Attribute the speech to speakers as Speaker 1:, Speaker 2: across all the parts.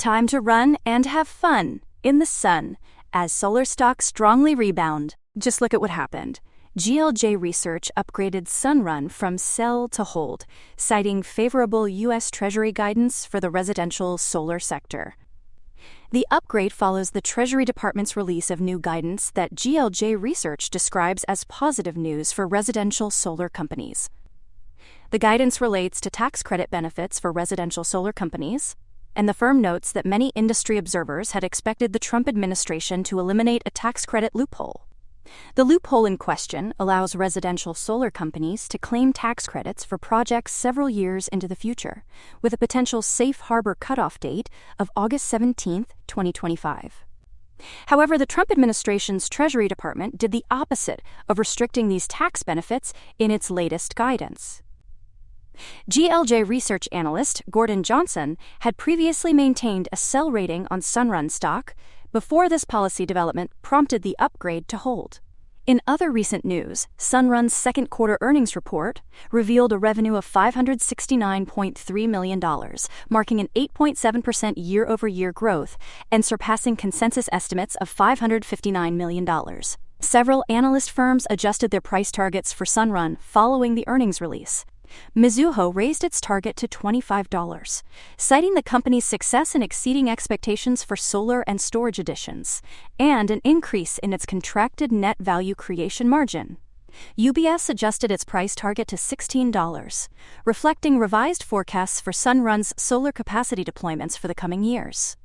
Speaker 1: Time to run and have fun in the sun as solar stocks strongly rebound. Just look at what happened. GLJ Research upgraded Sunrun from sell to hold, citing favorable U.S. Treasury guidance for the residential solar sector. The upgrade follows the Treasury Department's release of new guidance that GLJ Research describes as positive news for residential solar companies. The guidance relates to tax credit benefits for residential solar companies, and the firm notes that many industry observers had expected the Trump administration to eliminate a tax credit loophole. The loophole in question allows residential solar companies to claim tax credits for projects several years into the future, with a potential safe harbor cutoff date of August 17, 2025. However, the Trump administration's Treasury Department did the opposite of restricting these tax benefits in its latest guidance. GLJ research analyst Gordon Johnson had previously maintained a sell rating on Sunrun stock before this policy development prompted the upgrade to hold. In other recent news, Sunrun's second quarter earnings report revealed a revenue of $569.3 million, marking an 8.7% year-over-year growth and surpassing consensus estimates of $559 million. Several analyst firms adjusted their price targets for Sunrun following the earnings release. Mizuho raised its target to $25, citing the company's success in exceeding expectations for solar and storage additions, and an increase in its contracted net value creation margin. UBS adjusted its price target to $16, reflecting revised forecasts for Sunrun's solar capacity deployments for the coming years.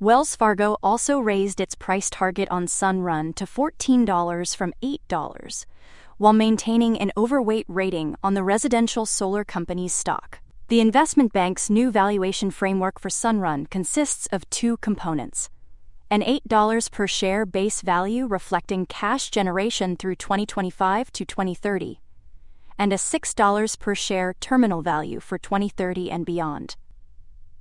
Speaker 1: Wells Fargo also raised its price target on Sunrun to $14 from $8, while maintaining an overweight rating on the residential solar company's stock. The investment bank's new valuation framework for Sunrun consists of two components: an $8 per share base value reflecting cash generation through 2025 to 2030, and a $6 per share terminal value for 2030 and beyond.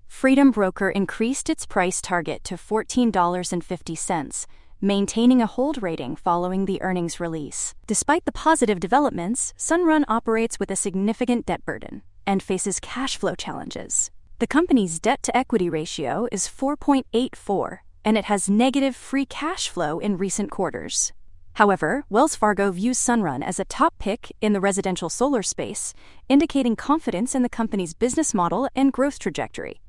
Speaker 1: Freedom Broker increased its price target to $14.50, maintaining a hold rating following the earnings release. Despite the positive developments, Sunrun operates with a significant debt burden and faces cash flow challenges. The company's debt-to-equity ratio is 4.84, and it has negative free cash flow in recent quarters. However, Wells Fargo views Sunrun as a top pick in the residential solar space, indicating confidence in the company's business model and growth trajectory.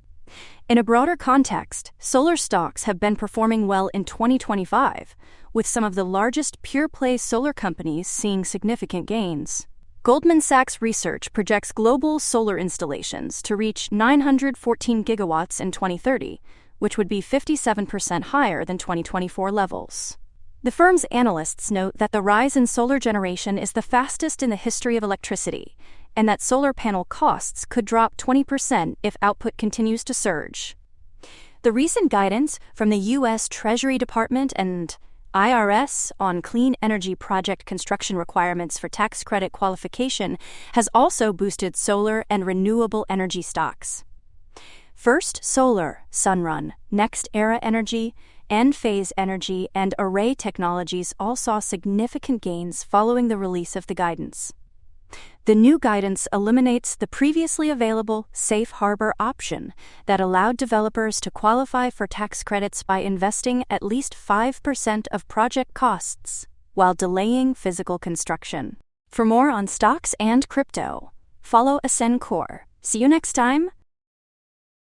Speaker 1: In a broader context, solar stocks have been performing well in 2025, with some of the largest pure-play solar companies seeing significant gains. Goldman Sachs Research projects global solar installations to reach 914 gigawatts in 2030, which would be 57% higher than 2024 levels. The firm's analysts note that the rise in solar generation is the fastest in the history of electricity, and that solar panel costs could drop 20% if output continues to surge. The recent guidance from the U.S. Treasury Department and IRS on clean energy project construction requirements for tax credit qualification has also boosted solar and renewable energy stocks. First Solar, Sunrun, NextEra Energy, Enphase Energy, and Array Technologies all saw significant gains following the release of the guidance. The new guidance eliminates the previously available safe harbor option that allowed developers to qualify for tax credits by investing at least 5% of project costs while delaying physical construction. For more on stocks and crypto, follow Ascencore. See you next time.